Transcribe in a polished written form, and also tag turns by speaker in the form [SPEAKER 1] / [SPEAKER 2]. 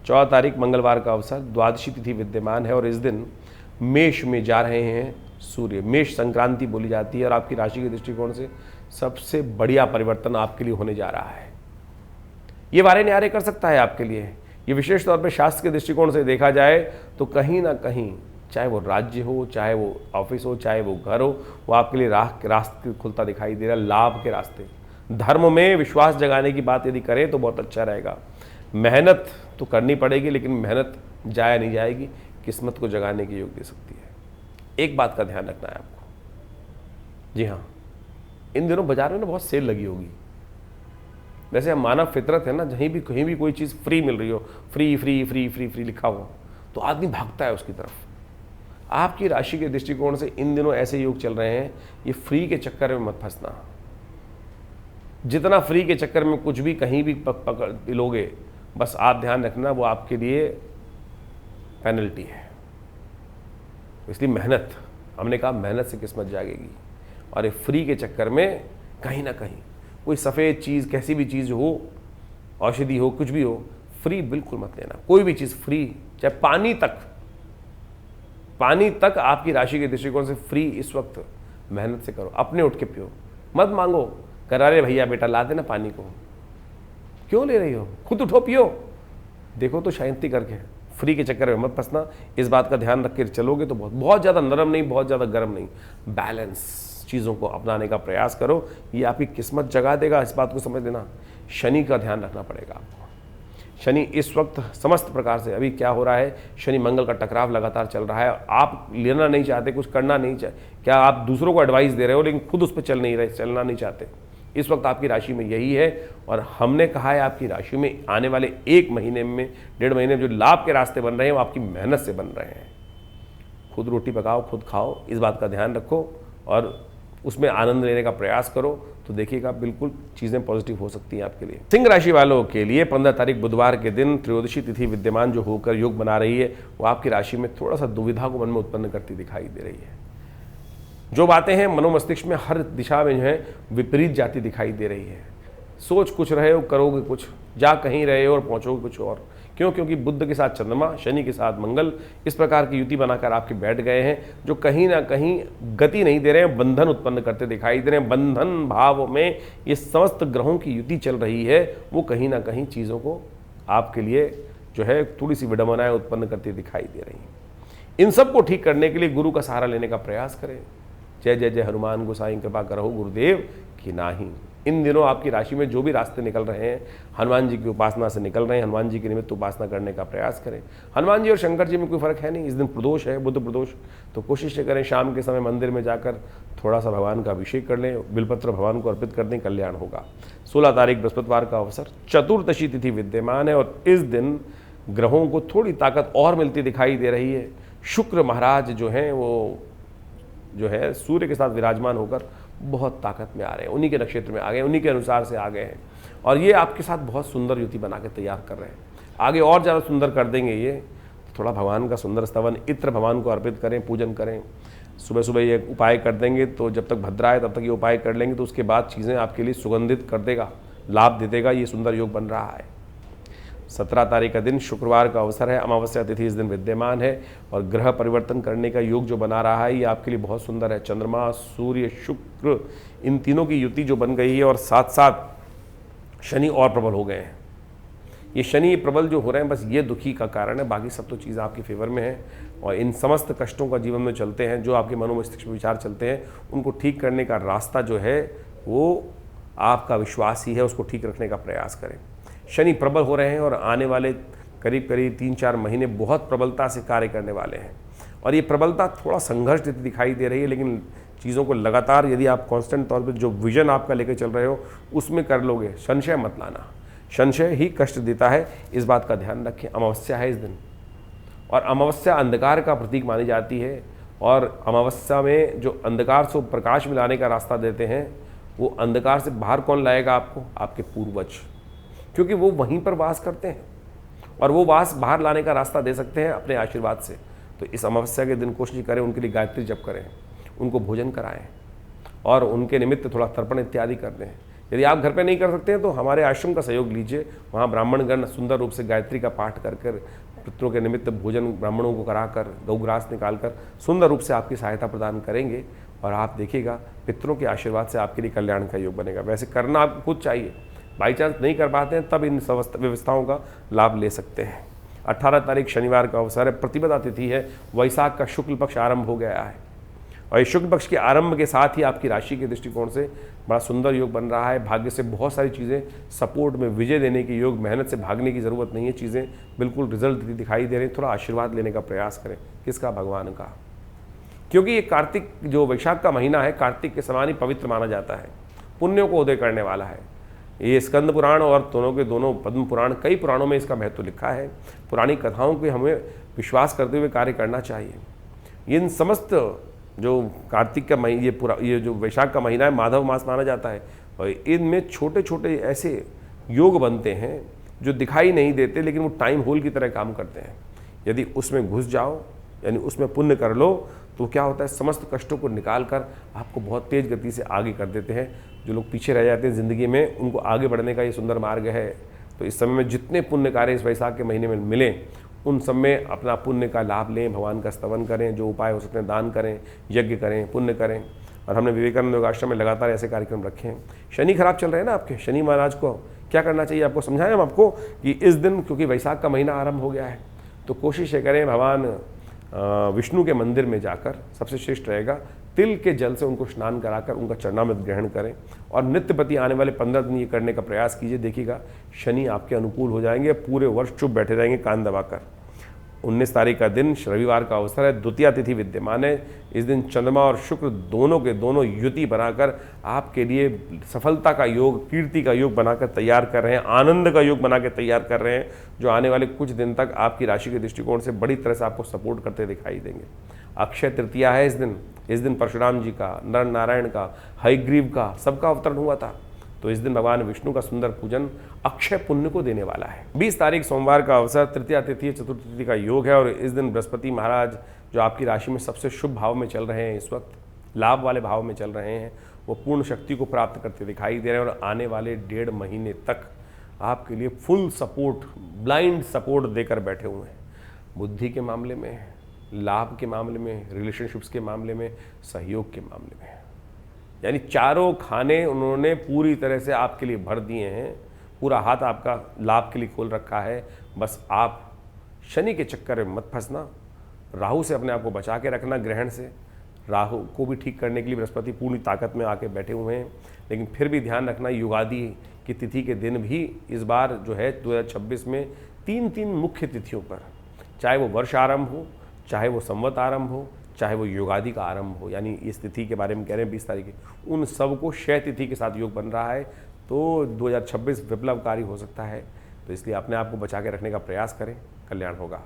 [SPEAKER 1] 14 तारीख मंगलवार का अवसर, द्वादशी तिथि विद्यमान है और इस दिन मेष में जा रहे हैं सूर्य। मेष संक्रांति बोली जाती है और आपकी राशि के दृष्टिकोण से सबसे बढ़िया परिवर्तन आपके लिए होने जा रहा है। ये वारे न्यारे कर सकता है आपके लिए। ये विशेष तौर पे शास्त्र के दृष्टिकोण से देखा जाए तो कहीं ना कहीं, चाहे वो राज्य हो, चाहे वो ऑफिस हो, चाहे वो घर हो, वो आपके लिए राह के रास्ते खुलता दिखाई दे रहा है, लाभ के रास्ते। धर्म में विश्वास जगाने की बात यदि करें तो बहुत अच्छा रहेगा। मेहनत तो करनी पड़ेगी, लेकिन मेहनत जाया नहीं जाएगी, किस्मत को जगाने की योग दे सकती है। एक बात का ध्यान रखना है आपको, जी हाँ, इन दिनों बाजार में ना बहुत सेल लगी होगी। वैसे हम मानव फितरत है ना, जहीं भी कहीं भी कोई चीज़ फ्री मिल रही हो, free free free free free लिखा हो, तो आदमी भागता है उसकी तरफ। आपकी राशि के दृष्टिकोण से इन दिनों ऐसे योग चल रहे हैं, ये फ्री के चक्कर में मत फंसना। जितना फ्री के चक्कर में कुछ भी कहीं भी पकड़ लोगे, बस आप ध्यान रखना वो आपके लिए पेनल्टी है। इसलिए मेहनत, हमने कहा मेहनत से किस्मत जागेगी। और ये फ्री के चक्कर में कहीं ना कहीं कोई सफ़ेद चीज़, कैसी भी चीज़ हो, औषधि हो, कुछ भी हो, फ्री बिल्कुल मत लेना। कोई भी चीज़ फ्री, चाहे पानी तक आपकी राशि के दृष्टिकोण से फ्री इस वक्त मेहनत से करो। अपने उठ के पियो, मत मांगो, करा रे भैया बेटा ला देना पानी को, क्यों ले रही हो, खुद उठो पियो। देखो तो शांति करके, फ्री के चक्कर में मत फंसना। इस बात का ध्यान रख के चलोगे तो बहुत ज़्यादा नरम नहीं, बहुत ज़्यादा गर्म नहीं, बैलेंस चीज़ों को अपनाने का प्रयास करो। ये आपकी किस्मत जगा देगा, इस बात को समझ लेना। शनि का ध्यान रखना पड़ेगा आपको। शनि इस वक्त समस्त प्रकार से, अभी क्या हो रहा है, शनि मंगल का टकराव लगातार चल रहा है। आप लेना नहीं चाहते, कुछ करना नहीं चाहते, क्या आप दूसरों को एडवाइस दे रहे हो लेकिन खुद उस पर चलना नहीं चाहते। इस वक्त आपकी राशि में यही है। और हमने कहा है आपकी राशि में आने वाले 1 महीने में, 1.5 महीने में जो लाभ के रास्ते बन रहे हैं वो आपकी मेहनत से बन रहे हैं। खुद रोटी पकाओ, खुद खाओ, इस बात का ध्यान रखो और उसमें आनंद लेने का प्रयास करो, तो देखिएगा बिल्कुल चीज़ें पॉजिटिव हो सकती हैं आपके लिए। सिंह राशि वालों के लिए 15 तारीख बुधवार के दिन त्रयोदशी तिथि विद्यमान जो होकर योग बना रही है, वो आपकी राशि में थोड़ा सा दुविधा को मन में उत्पन्न करती दिखाई दे रही है। जो बातें हैं मनोमस्तिष्क में हर दिशा में जो है विपरीत जाती दिखाई दे रही है। सोच कुछ रहे हो, करोगे कुछ, जा कहीं रहे हो और पहुँचोगे कुछ और। क्यों? क्योंकि बुध के साथ चंद्रमा, शनि के साथ मंगल इस प्रकार की युति बनाकर आपके बैठ गए हैं, जो कहीं ना कहीं गति नहीं दे रहे हैं, बंधन उत्पन्न करते दिखाई दे रहे हैं। बंधन भाव में ये समस्त ग्रहों की युति चल रही है, वो कहीं ना कहीं चीज़ों को आपके लिए जो है थोड़ी सी विडंबनाएं उत्पन्न करती दिखाई दे रही हैं। इन सब को ठीक करने के लिए गुरु का सहारा लेने का प्रयास करें। जय जय जय हनुमान गोसाई कृपा करो गुरुदेव की नाही। इन दिनों आपकी राशि में जो भी रास्ते निकल रहे हैं, हनुमान जी की उपासना से निकल रहे हैं, हनुमान जी के निमित्त उपासना करने का प्रयास करें। हनुमान जी और शंकर जी में कोई फर्क है नहीं। इस दिन प्रदोष है, बुध प्रदोष, तो कोशिश करें शाम के समय मंदिर में जाकर थोड़ा सा भगवान का अभिषेक कर लें, बिलपत्र भगवान को अर्पित कर दें, कल्याण होगा। 16 तारीख बृहस्पतिवार का अवसर, चतुर्दशी तिथि विद्यमान है और इस दिन ग्रहों को थोड़ी ताकत और मिलती दिखाई दे रही है। शुक्र महाराज जो हैं वो जो है सूर्य के साथ विराजमान होकर बहुत ताकत में आ रहे हैं, उन्हीं के नक्षत्र में आ गए, उन्हीं के अनुसार से आ गए हैं और ये आपके साथ बहुत सुंदर युति बना के तैयार कर रहे हैं। आगे और ज़्यादा सुंदर कर देंगे ये। थोड़ा भगवान का सुंदर स्तवन, इत्र भगवान को अर्पित करें, पूजन करें। सुबह सुबह ये उपाय कर देंगे तो जब तक भद्रा है तब तक ये उपाय कर लेंगे तो उसके बाद चीज़ें आपके लिए सुगंधित कर देगा, लाभ दे देगा। ये सुंदर योग बन रहा है। 17 तारीख का दिन शुक्रवार का अवसर है, अमावस्या तिथि इस दिन विद्यमान है और ग्रह परिवर्तन करने का योग जो बना रहा है ये आपके लिए बहुत सुंदर है। चंद्रमा, सूर्य, शुक्र, इन तीनों की युति जो बन गई है और साथ साथ शनि और प्रबल हो गए हैं। ये शनि प्रबल जो हो रहे हैं बस ये दुखी का कारण है, बाकी सब तो चीज़ें आपकी फेवर में है। और इन समस्त कष्टों का जीवन में चलते हैं, जो आपके मनोमस्तिष्क में विचार चलते हैं, उनको ठीक करने का रास्ता जो है वो आपका विश्वास ही है, उसको ठीक रखने का प्रयास करें। शनि प्रबल हो रहे हैं और आने वाले करीब 3-4 महीने बहुत प्रबलता से कार्य करने वाले हैं और ये प्रबलता थोड़ा संघर्ष देती दिखाई दे रही है, लेकिन चीज़ों को लगातार यदि आप कांस्टेंट तौर पर जो विजन आपका लेकर चल रहे हो उसमें कर लोगे, संशय मत लाना। संशय ही कष्ट देता है, इस बात का ध्यान रखें। अमावस्या है इस दिन और अमावस्या अंधकार का प्रतीक मानी जाती है और अमावस्या में जो अंधकार से प्रकाश में लाने का रास्ता देते हैं, वो अंधकार से बाहर कौन लाएगा आपको? आपके पूर्वज, क्योंकि वो वहीं पर वास करते हैं और वो वास बाहर लाने का रास्ता दे सकते हैं अपने आशीर्वाद से। तो इस अमावस्या के दिन कोशिश करें, उनके लिए गायत्री जप करें, उनको भोजन कराएं और उनके निमित्त थोड़ा तर्पण इत्यादि कर दें। यदि आप घर पे नहीं कर सकते हैं तो हमारे आश्रम का सहयोग लीजिए। वहाँ ब्राह्मणगण सुंदर रूप से गायत्री का पाठ कर कर, पितरों के निमित्त भोजन ब्राह्मणों को कराकर, गौग्रास निकालकर सुंदर रूप से आपकी सहायता प्रदान करेंगे और आप देखिएगा पितरों के आशीर्वाद से आपके लिए कल्याण का योग बनेगा। वैसे करना आपको खुद चाहिए, बाई चांस नहीं कर पाते हैं तब इन व्यवस्थाओं का लाभ ले सकते हैं। 18 तारीख शनिवार का अवसर है, प्रतिपदा तिथि है, वैशाख का शुक्ल पक्ष आरंभ हो गया है और इस शुक्ल पक्ष के आरंभ के साथ ही आपकी राशि के दृष्टिकोण से बड़ा सुंदर योग बन रहा है। भाग्य से बहुत सारी चीज़ें सपोर्ट में, विजय देने के योग, मेहनत से भागने की ज़रूरत नहीं है, चीज़ें बिल्कुल रिजल्ट दिखाई दे रही हैं। थोड़ा आशीर्वाद लेने का प्रयास करें, किसका? भगवान का, क्योंकि ये कार्तिक जो वैशाख का महीना है कार्तिक के समान ही पवित्र माना जाता है, पुण्यों को उदय करने वाला है। ये स्कंद पुराण और दोनों के दोनों पद्म पुराण, कई पुराणों में इसका महत्व लिखा है। पुरानी कथाओं के हमें विश्वास करते हुए कार्य करना चाहिए। इन समस्त जो कार्तिक का महीना, ये जो वैशाख का महीना है, माधव मास माना जाता है और इनमें छोटे छोटे ऐसे योग बनते हैं जो दिखाई नहीं देते लेकिन वो टाइम होल की तरह काम करते हैं। यदि उसमें घुस जाओ, यानी उसमें पुण्य कर लो, तो क्या होता है, समस्त कष्टों को निकाल कर आपको बहुत तेज़ गति से आगे कर देते हैं। जो लोग पीछे रह जाते हैं ज़िंदगी में, उनको आगे बढ़ने का ये सुंदर मार्ग है। तो इस समय में जितने पुण्य कार्य इस वैशाख के महीने में मिलें, उन सब में अपना पुण्य का लाभ लें, भगवान का स्तवन करें, जो उपाय हो सकते हैं दान करें, यज्ञ करें, पुण्य करें। और हमने विवेकानंद योगाश्रम में लगातार ऐसे कार्यक्रम रखे हैं। शनि खराब चल रहे हैं ना आपके, शनि महाराज को क्या करना चाहिए आपको समझाएं हम आपको कि इस दिन, क्योंकि वैशाख का महीना आरंभ हो गया है, तो कोशिश ये करें भगवान विष्णु के मंदिर में जाकर, सबसे श्रेष्ठ रहेगा तिल के जल से उनको स्नान कराकर उनका चरणामृत ग्रहण करें और नित्यपति आने वाले 15 दिन ये करने का प्रयास कीजिए। देखिएगा शनि आपके अनुकूल हो जाएंगे, पूरे वर्ष चुप बैठे रहेंगे कान दबाकर। 19 तारीख का दिन रविवार का अवसर है, द्वितीया तिथि विद्यमान है। इस दिन चंद्रमा और शुक्र दोनों के दोनों युति बनाकर आपके लिए सफलता का योग, कीर्ति का योग बनाकर तैयार कर रहे हैं, आनंद का योग बना के तैयार कर रहे हैं, जो आने वाले कुछ दिन तक आपकी राशि के दृष्टिकोण से बड़ी तरह से आपको सपोर्ट करते दिखाई देंगे। अक्षय तृतीया है इस दिन परशुराम जी का, नर नारायण का, हयग्रीव का, सबका अवतरण हुआ था। तो इस दिन भगवान विष्णु का सुंदर पूजन अक्षय पुण्य को देने वाला है। 20 तारीख सोमवार का अवसर, तृतीया तिथि, चतुर्थ तिथि का योग है और इस दिन बृहस्पति महाराज जो आपकी राशि में सबसे शुभ भाव में चल रहे हैं, इस वक्त लाभ वाले भाव में चल रहे हैं, वो पूर्ण शक्ति को प्राप्त करते दिखाई दे रहे हैं और आने वाले 1.5 महीने तक आपके लिए फुल सपोर्ट, ब्लाइंड सपोर्ट देकर बैठे हुए हैं। बुद्धि के मामले में, लाभ के मामले में, रिलेशनशिप्स के मामले में, सहयोग के मामले में, यानी चारों खाने उन्होंने पूरी तरह से आपके लिए भर दिए हैं। पूरा हाथ आपका लाभ के लिए खोल रखा है। बस आप शनि के चक्कर में मत फंसना, राहु से अपने आप को बचा के रखना, ग्रहण से। राहु को भी ठीक करने के लिए बृहस्पति पूरी ताकत में आके बैठे हुए हैं, लेकिन फिर भी ध्यान रखना युगादि की तिथि के दिन भी इस बार जो है 2026 में 3 मुख्य तिथियों पर, चाहे वो वर्ष आरंभ हो, चाहे वो संवत आरंभ हो, चाहे वो युगादि का आरंभ हो, यानी इस तिथि के बारे में कह रहे हैं 20 तारीख की, उन सब को क्षय तिथि के साथ योग बन रहा है। तो 2026 विप्लवकारी हो सकता है। तो इसलिए अपने आप को बचा के रखने का प्रयास करें, कल्याण होगा।